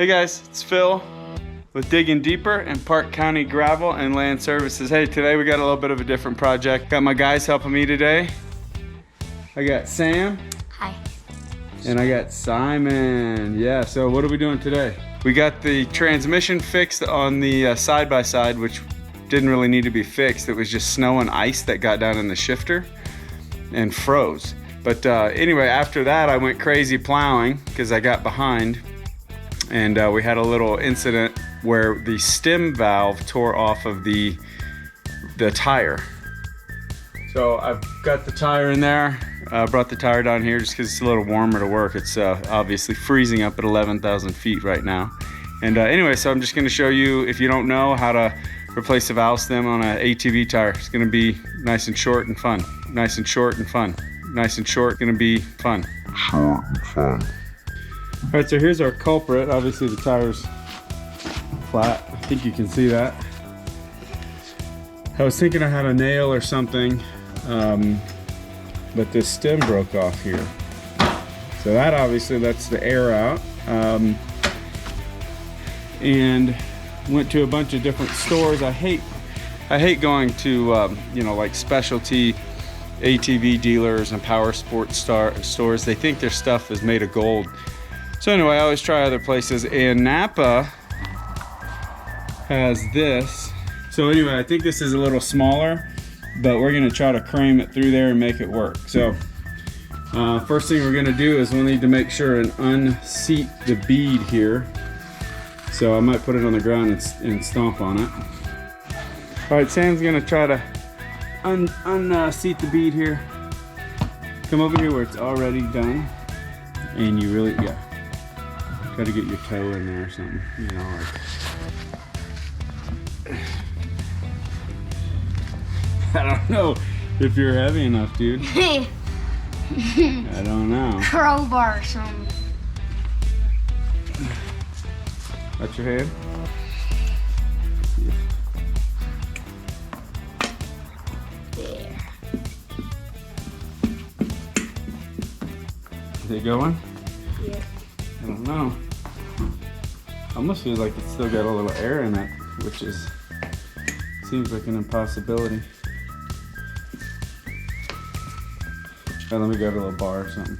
Hey guys, it's Phil with Digging Deeper and Park County Gravel and Land Services. Hey, today we got a little bit of a different project. Got my guys helping me today. I got Sam. Hi. And I got Simon. Yeah, so what are we doing today? We got the transmission fixed on the side-by-side, which didn't really need to be fixed. It was just snow and ice that got down in the shifter and froze. But anyway, after that I went crazy plowing because I got behind. And we had a little incident where the stem valve tore off of the tire. So I've got the tire in there. Brought the tire down here just because it's a little warmer to work. It's obviously freezing up at 11,000 feet right now. And anyway, so I'm just going to show you, if you don't know, how to replace a valve stem on an ATV tire. It's going to be nice and short and fun. Nice and short and fun. Nice and short, going to be fun. Short and fun. All right, so here's our culprit. Obviously the tire's flat. I think you can see that. I was thinking I had a nail or something, but this stem broke off here. So that obviously lets the air out. And went to a bunch of different stores. I hate going to you know, like specialty ATV dealers and power sports stores. They think their stuff is made of gold. So anyway, I always try other places, and Napa has this. So anyway, I think this is a little smaller, but we're gonna try to cram it through there and make it work. So first thing we're gonna do is we'll need to make sure and unseat the bead here. So I might put it on the ground and stomp on it. All right, Sam's gonna try to unseat the bead here. Come over here where it's already done. And you really, yeah. Try to get your toe in there or something, you know, like. I don't know if you're heavy enough, dude. I don't know. Crowbar or something. That's your hand? There. Is it going? Yeah. I don't know. Almost feels like it's still got a little air in it, which is, seems like an impossibility. Let me grab a little bar or something.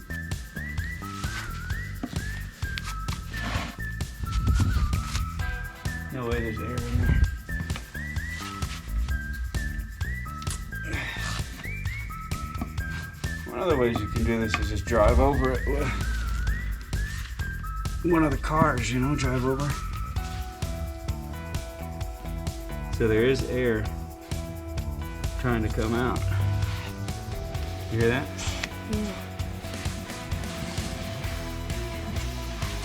No way there's air in there. One of the ways you can do this is just drive over it with one of the cars, you know, drive over. So there is air trying to come out. You hear that? Yeah.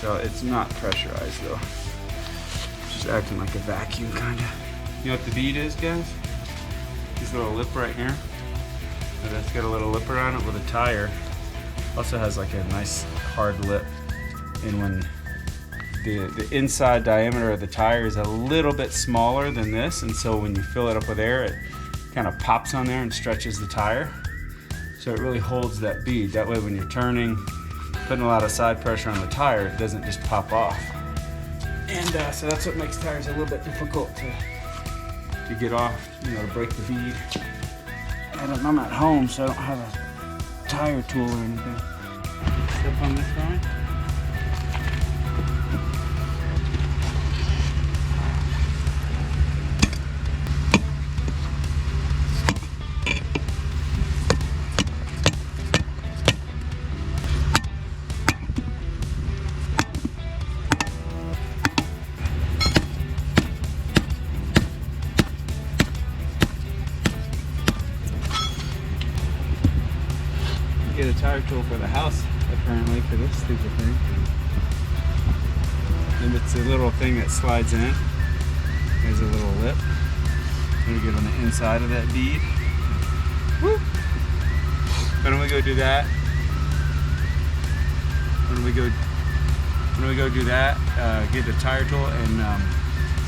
So it's not pressurized though. It's just acting like a vacuum kinda. You know what the bead is, guys? This little lip right here. So that's got a little lipper on it with a tire. Also has like a nice hard lip. And when the inside diameter of the tire is a little bit smaller than this, and so when you fill it up with air, it kind of pops on there and stretches the tire. So it really holds that bead. That way when you're turning, putting a lot of side pressure on the tire, it doesn't just pop off. And so that's what makes tires a little bit difficult to get off, you know, to break the bead. And I'm at home, so I don't have a tire tool or anything. Step on this line. Get a tire tool for the house, apparently, for this stupid thing. And it's a little thing that slides in. There's a little lip. I'm gonna get on the inside of that bead. Woo! Why don't we go do that? When we go do that, get a tire tool and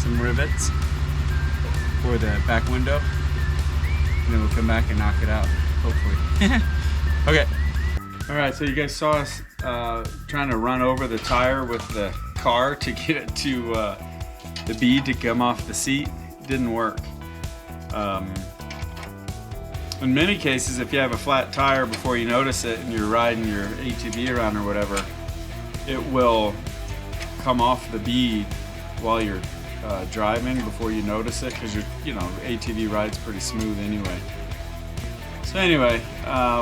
some rivets for the back window. And then we'll come back and knock it out, hopefully. Okay. All right, so you guys saw us trying to run over the tire with the car to get it to the bead to come off the seat. It didn't work. In many cases, if you have a flat tire before you notice it and you're riding your ATV around or whatever, it will come off the bead while you're driving before you notice it, because you know, ATV ride's pretty smooth anyway. So anyway,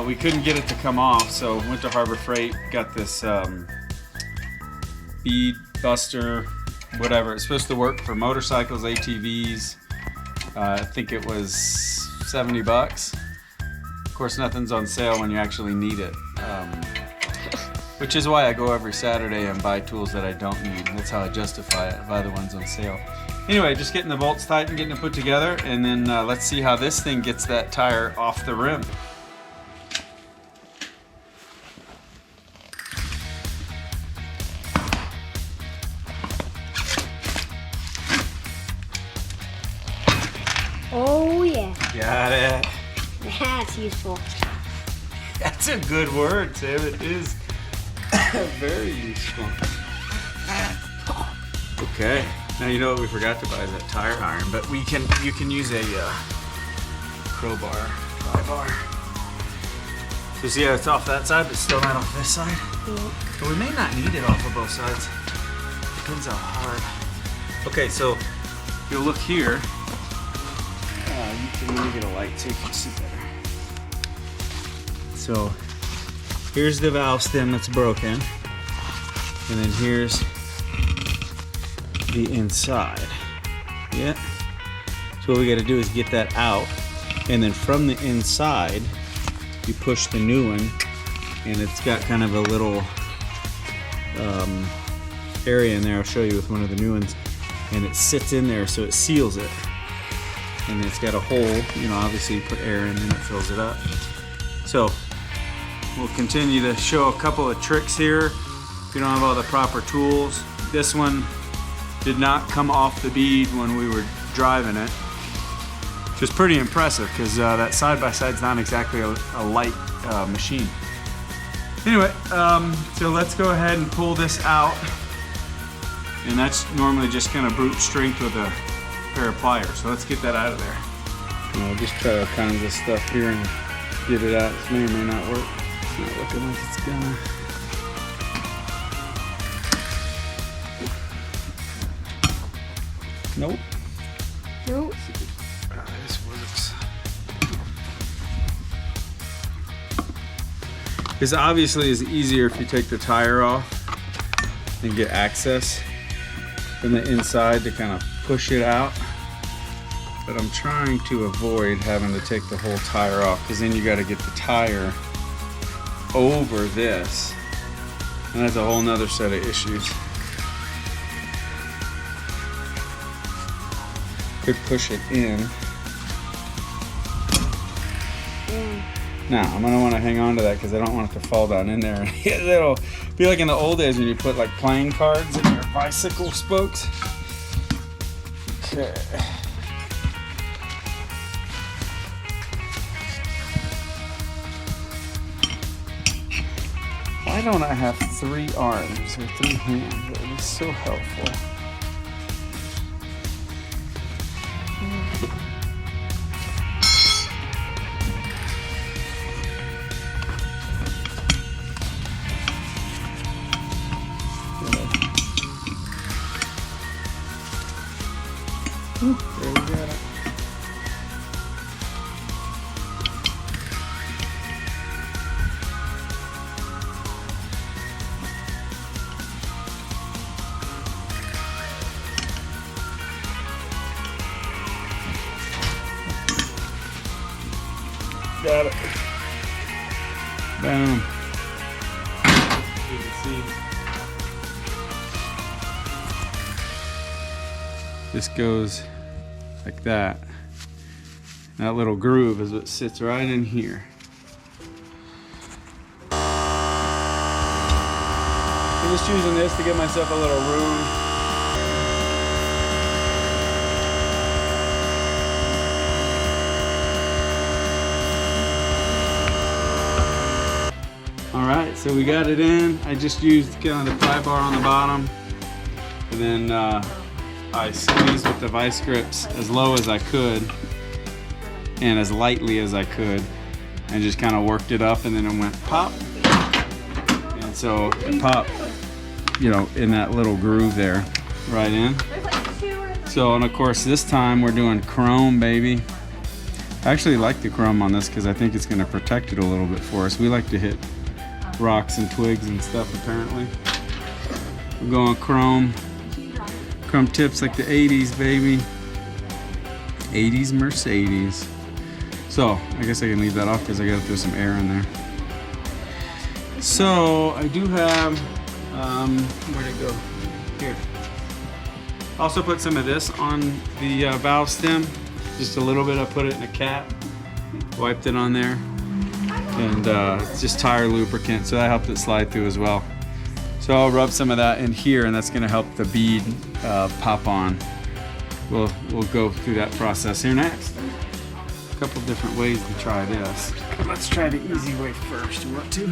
we couldn't get it to come off, so went to Harbor Freight, got this bead buster, whatever. It's supposed to work for motorcycles, ATVs. I think it was 70 bucks. Of course, nothing's on sale when you actually need it. Which is why I go every Saturday and buy tools that I don't need. That's how I justify it, buy the ones on sale. Anyway, just getting the bolts tight and getting it put together, and then let's see how this thing gets that tire off the rim. Oh yeah. Got it. That's useful. That's a good word, Tim. It is very useful. Okay. Now you know what we forgot to buy is that tire iron, but you can use a crowbar, pry bar. So see how it's off that side, but still not off this side? Yeah. But we may not need it off of both sides. Depends how hard. Okay, so if you look here, you can really get a light so you can see better. So here's the valve stem that's broken, and then here's the inside. Yeah. So what we got to do is get that out, and then from the inside you push the new one, and it's got kind of a little area in there. I'll show you with one of the new ones, and it sits in there so it seals it, and it's got a hole. You know, obviously you put air in and it fills it up. So we'll continue to show a couple of tricks here if you don't have all the proper tools. This one did not come off the bead when we were driving it, which is pretty impressive because that side-by-side's not exactly a light machine. Anyway, so let's go ahead and pull this out, and that's normally just kind of brute strength with a pair of pliers. So let's get that out of there. I'll just try all kinds of stuff here and get it out. This may or may not work. It's not looking like it's gonna. Nope. Nope. This works. This obviously is easier if you take the tire off and get access from the inside to kind of push it out. But I'm trying to avoid having to take the whole tire off, because then you got to get the tire over this, and that's a whole nother set of issues. Could push it in. Yeah. Now I'm gonna want to hang on to that because I don't want it to fall down in there. It'll be like in the old days when you put like playing cards in your bicycle spokes. Okay. Why don't I have 3 arms or 3 hands? That would be so helpful. There we go. Got it. Boom. You can see. This goes like that. That little groove is what sits right in here. I'm just using this to give myself a little room. Alright, so we got it in. I just used kind of the pry bar on the bottom And then I squeezed with the vice grips as low as I could and as lightly as I could, and just kind of worked it up, and then it went pop. And so it popped, you know, in that little groove there, right in. So, and of course this time we're doing chrome, baby. I actually like the chrome on this because I think it's going to protect it a little bit for us. We like to hit rocks and twigs and stuff apparently. We're going chrome tips like the 80s, baby. 80s Mercedes. So I guess I can leave that off because I gotta throw some air in there. So I do have, where'd it go? Here. Also put some of this on the valve stem. Just a little bit. I put it in a cap, wiped it on there, and it's just tire lubricant, so that helped it slide through as well. So I'll rub some of that in here, and that's going to help the bead pop on. We'll go through that process here next. A couple different ways to try this. Let's try the easy way first. You want to?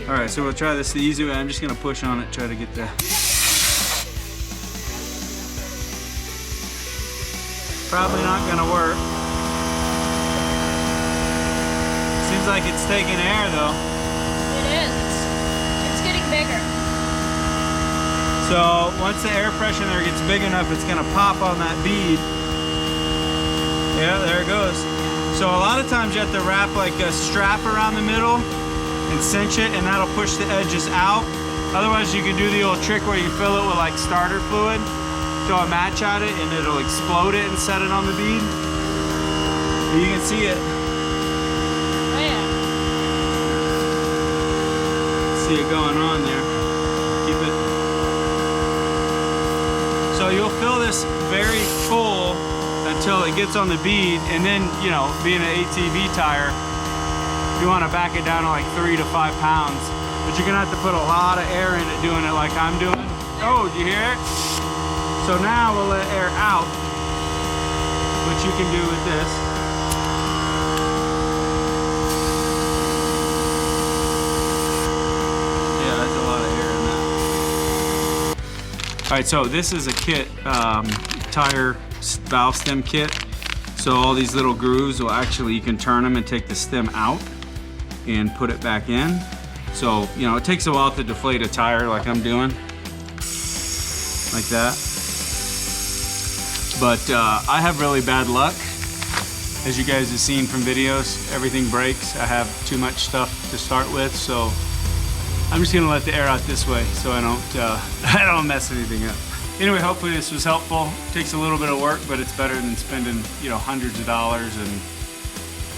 All right, so we'll try this the easy way. I'm just going to push on it, try to get the. Probably not gonna work. Seems like it's taking air though. It is. It's getting bigger. So once the air pressure there gets big enough, it's gonna pop on that bead. Yeah, there it goes. So a lot of times you have to wrap like a strap around the middle and cinch it, and that'll push the edges out. Otherwise you can do the old trick where you fill it with like starter fluid. Throw a match at it and it'll explode it and set it on the bead. You can see it. Oh yeah. See it going on there. Keep it. So you'll fill this very full until it gets on the bead, and then, you know, being an ATV tire, you want to back it down to like 3 to 5 pounds. But you're gonna have to put a lot of air in it doing it like I'm doing. Oh, do you hear it? So now we'll let air out, which you can do with this. Yeah, that's a lot of air in that. All right, so this is a kit, tire valve stem kit. So all these little grooves will actually, you can turn them and take the stem out and put it back in. So, you know, it takes a while to deflate a tire like I'm doing, like that. But I have really bad luck. As you guys have seen from videos, everything breaks. I have too much stuff to start with, so I'm just gonna let the air out this way so I don't mess anything up. Anyway, hopefully this was helpful. It takes a little bit of work, but it's better than spending, you know, hundreds of dollars and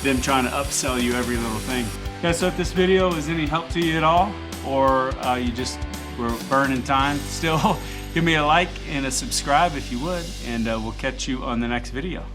them trying to upsell you every little thing. Guys, so if this video was any help to you at all, or you just were burning time still, give me a like and a subscribe if you would, and we'll catch you on the next video.